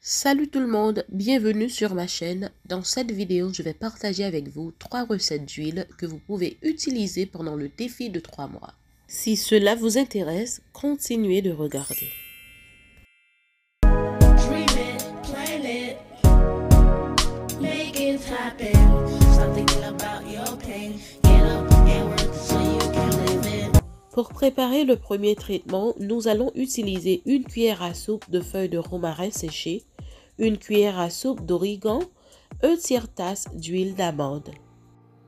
Salut tout le monde, bienvenue sur ma chaîne. Dans cette vidéo, je vais partager avec vous 3 recettes d'huile que vous pouvez utiliser pendant le défi de 3 mois. Si cela vous intéresse, continuez de regarder. Pour préparer le premier traitement, nous allons utiliser une cuillère à soupe de feuilles de romarin séchées, une cuillère à soupe d'origan, un tiers-tasse d'huile d'amande.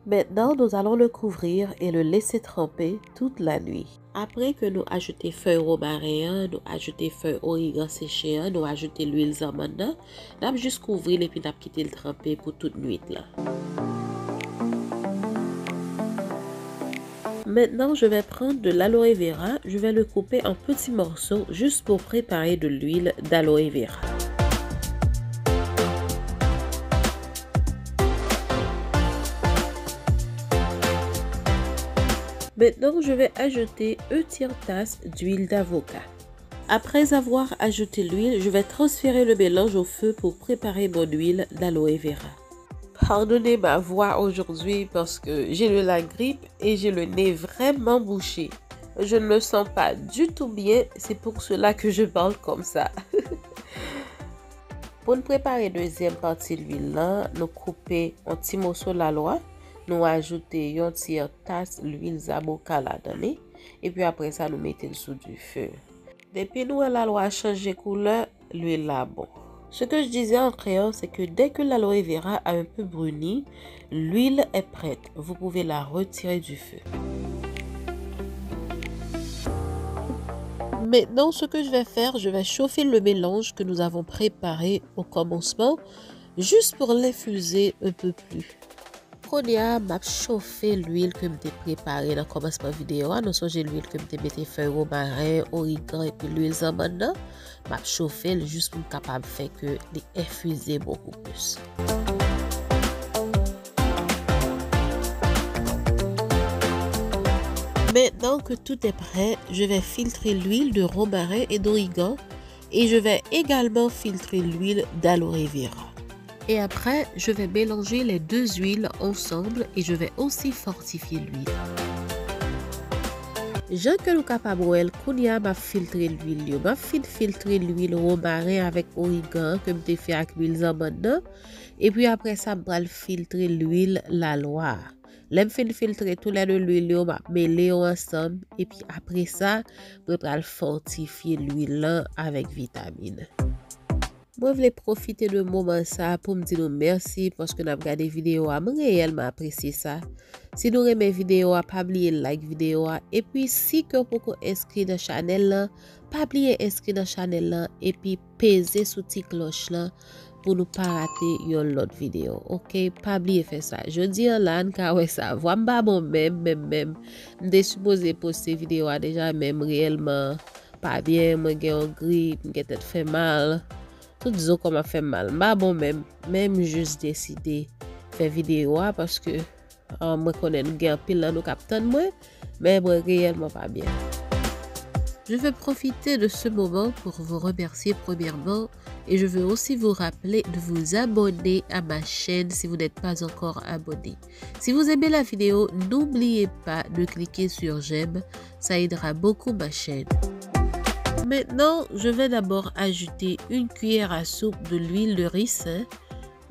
Maintenant, nous allons le couvrir et le laisser tremper toute la nuit. Après que nous ajoutons feuilles romarin, nous ajoutons feuilles origan séchées, nous ajoutons l'huile d'amande, nous allons juste couvrir et puis nous quitter le tremper pour toute nuit là. Maintenant, je vais prendre de l'aloe vera, je vais le couper en petits morceaux juste pour préparer de l'huile d'aloe vera. Maintenant, je vais ajouter un tiers-tasse d'huile d'avocat. Après avoir ajouté l'huile, je vais transférer le mélange au feu pour préparer mon huile d'aloe vera. Pardonnez ma voix aujourd'hui parce que j'ai la grippe et j'ai le nez vraiment bouché. Je ne me sens pas du tout bien, c'est pour cela que je parle comme ça. Pour préparer la deuxième partie de l'huile, nous coupons un petit morceau de la loi, nous ajoutons une tiers tasse d'huile d'avocat là-dedans et puis après ça nous mettons sous du feu. Depuis nous la loi a changé de couleur, l'huile là bon. Ce que je disais en créole, c'est que dès que l'aloe vera a un peu bruni, l'huile est prête. Vous pouvez la retirer du feu. Maintenant, ce que je vais faire, je vais chauffer le mélange que nous avons préparé au commencement, juste pour l'infuser un peu plus. Konya m'a chauffé l'huile que j'ai préparée dans le commencement vidéo. Nous avons l'huile que j'ai mis feuilles romarin, origan et puis l'huile d'amande. M'a chauffé juste pour capable de faire que les infuser beaucoup plus. Maintenant que tout est prêt, je vais filtrer l'huile de romarin et d'origan et je vais également filtrer l'huile d'aloe vera. Et après, je vais mélanger les deux huiles ensemble et je vais aussi fortifier l'huile. Jean que nous capable Kounia m'a filtré l'huile, m'a filtré l'huile romarin avec origan que j'ai fait avec l'huile d'amande et puis après ça m'a filtré l'huile la loi. L'aime fin filtrer tout les deux l'huile m'a mêlé ensemble et puis après ça je vais fortifier l'huile avec vitamine. Moi, je voulais profiter de moment ça pour me dire merci parce que nous avons regardé vidéo, je réellement apprécié ça. Si vous aimez la vidéo, pas oublier like vidéo et puis si vous pouvez inscrire dans la chaîne, pas oublier inscrire dans la chaîne et puis peser sous la cloche là pour ne pas rater une autre vidéo. OK, pas oublier faire ça. Je dis en là car ouais ça voit pas bon même je supposé poster vidéo déjà même réellement pas bien, moi j'ai une grippe, j'ai tête fait mal. Tout disons qu'on m'a fait mal. Bah bon même juste décidé faire vidéo parce que moi connais une guerre pile là nous captons moi mais moi réellement pas bien. Je veux profiter de ce moment pour vous remercier premièrement et je veux aussi vous rappeler de vous abonner à ma chaîne si vous n'êtes pas encore abonné. Si vous aimez la vidéo, n'oubliez pas de cliquer sur j'aime, ça aidera beaucoup ma chaîne. Maintenant, je vais d'abord ajouter une cuillère à soupe de l'huile de ricin,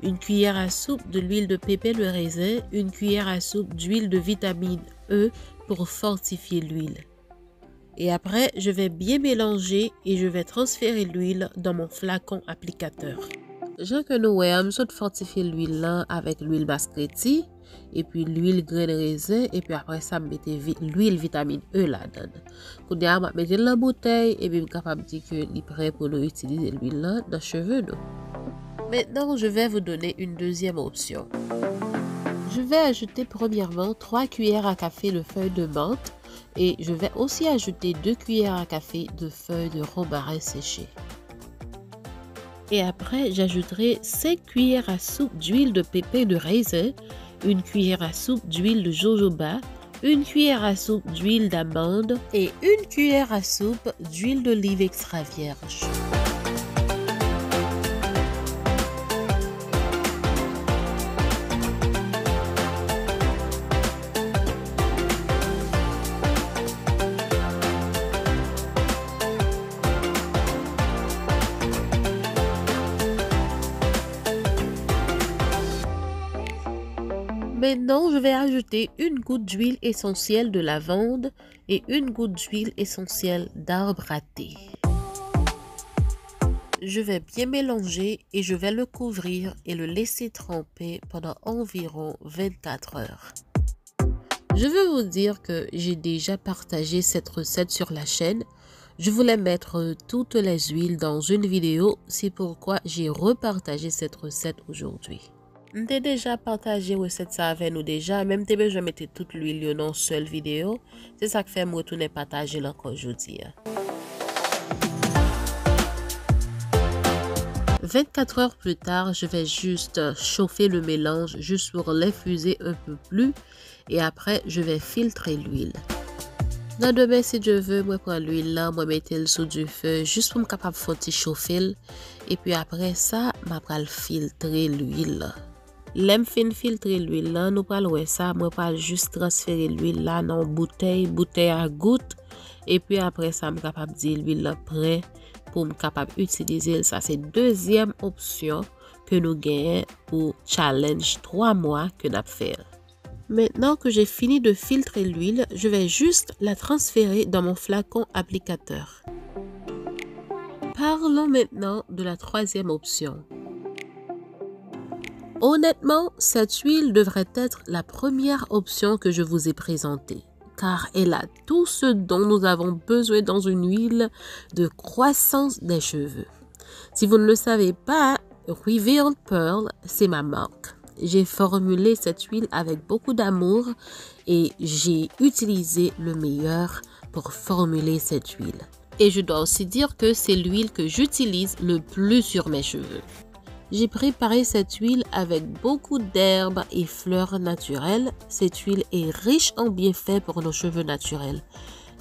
une cuillère à soupe de l'huile de pépins de raisin, une cuillère à soupe d'huile de vitamine E pour fortifier l'huile. Et après, je vais bien mélanger et je vais transférer l'huile dans mon flacon applicateur. Je que nous voyons, je vais fortifier l'huile là avec l'huile mascreti et puis l'huile grain de raisin et puis après ça me mettez l'huile vitamine E là-dedans. Quand je vais mettre la bouteille et puis je suis capable de dire que est prêt pour nous utiliser l'huile là dans les cheveux nous. Maintenant, je vais vous donner une deuxième option. Je vais ajouter premièrement 3 cuillères à café de feuilles de menthe et je vais aussi ajouter 2 cuillères à café de feuilles de romarin séchées. Et après, j'ajouterai 5 cuillères à soupe d'huile de pépins de raisin, une cuillère à soupe d'huile de jojoba, une cuillère à soupe d'huile d'amande et une cuillère à soupe d'huile d'olive extra vierge. Maintenant, je vais ajouter une goutte d'huile essentielle de lavande et une goutte d'huile essentielle d'arbre à thé. Je vais bien mélanger et je vais le couvrir et le laisser tremper pendant environ 24 heures. Je veux vous dire que j'ai déjà partagé cette recette sur la chaîne. Je voulais mettre toutes les huiles dans une vidéo, c'est pourquoi j'ai repartagé cette recette aujourd'hui. J'ai déjà partagé recette ça avec nous déjà, même si je mettais toute l'huile dans une seule vidéo. C'est ça que fait me retourner partager encore aujourd'hui. 24 heures plus tard, je vais juste chauffer le mélange juste pour l'infuser un peu plus et après je vais filtrer l'huile. Dans demain, si je veux, moi prendre l'huile là, moi mettre le sous du feu juste pour me capable faire chauffer et puis après ça, m'a pral filtrer l'huile. L'aime fin filtrer l'huile là, nous pral ouais ça, moi pral juste transférer l'huile là dans bouteille à goutte et puis après ça, me capable dire l'huile là prêt pour me capable utiliser. Ça c'est deuxième option que nous gagnons pour challenge 3 mois que nous fait. Maintenant que j'ai fini de filtrer l'huile, je vais juste la transférer dans mon flacon applicateur. Parlons maintenant de la troisième option. Honnêtement, cette huile devrait être la première option que je vous ai présentée, car elle a tout ce dont nous avons besoin dans une huile de croissance des cheveux. Si vous ne le savez pas, Revealed Pearl, c'est ma marque. J'ai formulé cette huile avec beaucoup d'amour et j'ai utilisé le meilleur pour formuler cette huile. Et je dois aussi dire que c'est l'huile que j'utilise le plus sur mes cheveux. J'ai préparé cette huile avec beaucoup d'herbes et fleurs naturelles. Cette huile est riche en bienfaits pour nos cheveux naturels.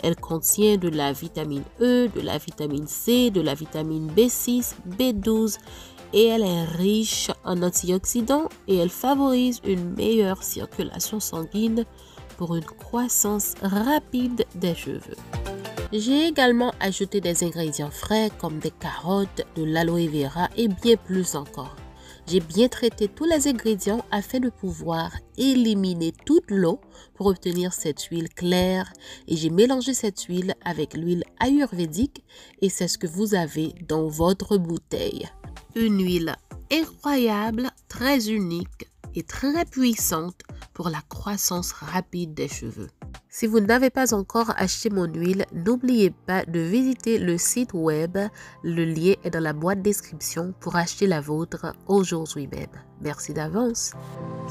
Elle contient de la vitamine E, de la vitamine C, de la vitamine B6, B12 et elle est riche en antioxydants et elle favorise une meilleure circulation sanguine pour une croissance rapide des cheveux. J'ai également ajouté des ingrédients frais comme des carottes, de l'aloe vera et bien plus encore. J'ai bien traité tous les ingrédients afin de pouvoir éliminer toute l'eau pour obtenir cette huile claire et j'ai mélangé cette huile avec l'huile ayurvédique et c'est ce que vous avez dans votre bouteille. Une huile incroyable, très unique et très puissante pour la croissance rapide des cheveux. Si vous n'avez pas encore acheté mon huile, n'oubliez pas de visiter le site web. Le lien est dans la boîte de description pour acheter la vôtre aujourd'hui même. Merci d'avance.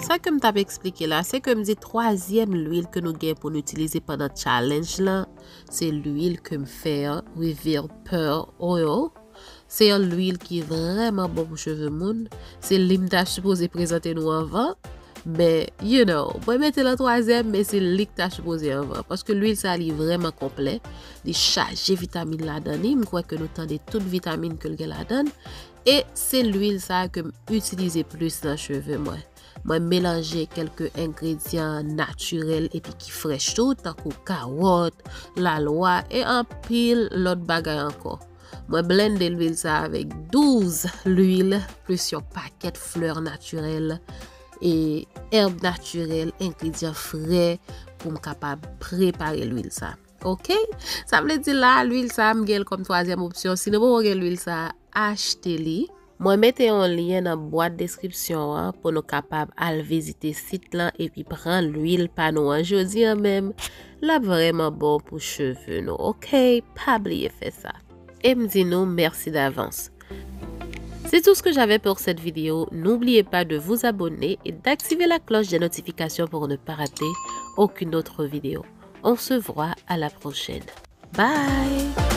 Ça que je t'avais expliqué là, c'est comme la troisième huile que nous gagnons pour utiliser pendant le challenge là. C'est l'huile que me fait Revealed Pearl Oil. C'est l'huile qui est vraiment bon pour cheveux moun. C'est l'image supposé présenter nous avant. Mais, you know, moi mettez la troisième, mais c'est l'ictage supposé avant. Parce que l'huile, ça est vraiment complet. Il charge de vitamines là-dedans. Je crois que nous tendez toutes les vitamines que le là donne. Et c'est l'huile, ça, que j'utilise plus dans les cheveux, moi. Moi, mélanger quelques ingrédients naturels et puis qui fraîchent tout, tant que carottes, la loi et un pile l'autre bagaille encore. Moi, blender l'huile, ça, avec 12 l'huile, plus un paquet de fleurs naturelles. Et herbes naturelles, ingrédients frais pour me capable préparer l'huile ça. OK? Ça veut dire là l'huile ça me comme troisième option. Si vous avez l'huile ça, achetez-les. Moi mettez un lien dans la boîte de description pour nous capable aller visiter site là et puis prendre l'huile pas nous jeudi même. Là vraiment bon pour cheveux nous. OK? Pas oublier faire ça. Et me dis nous merci d'avance. C'est tout ce que j'avais pour cette vidéo. N'oubliez pas de vous abonner et d'activer la cloche des notifications pour ne pas rater aucune autre vidéo. On se voit à la prochaine. Bye!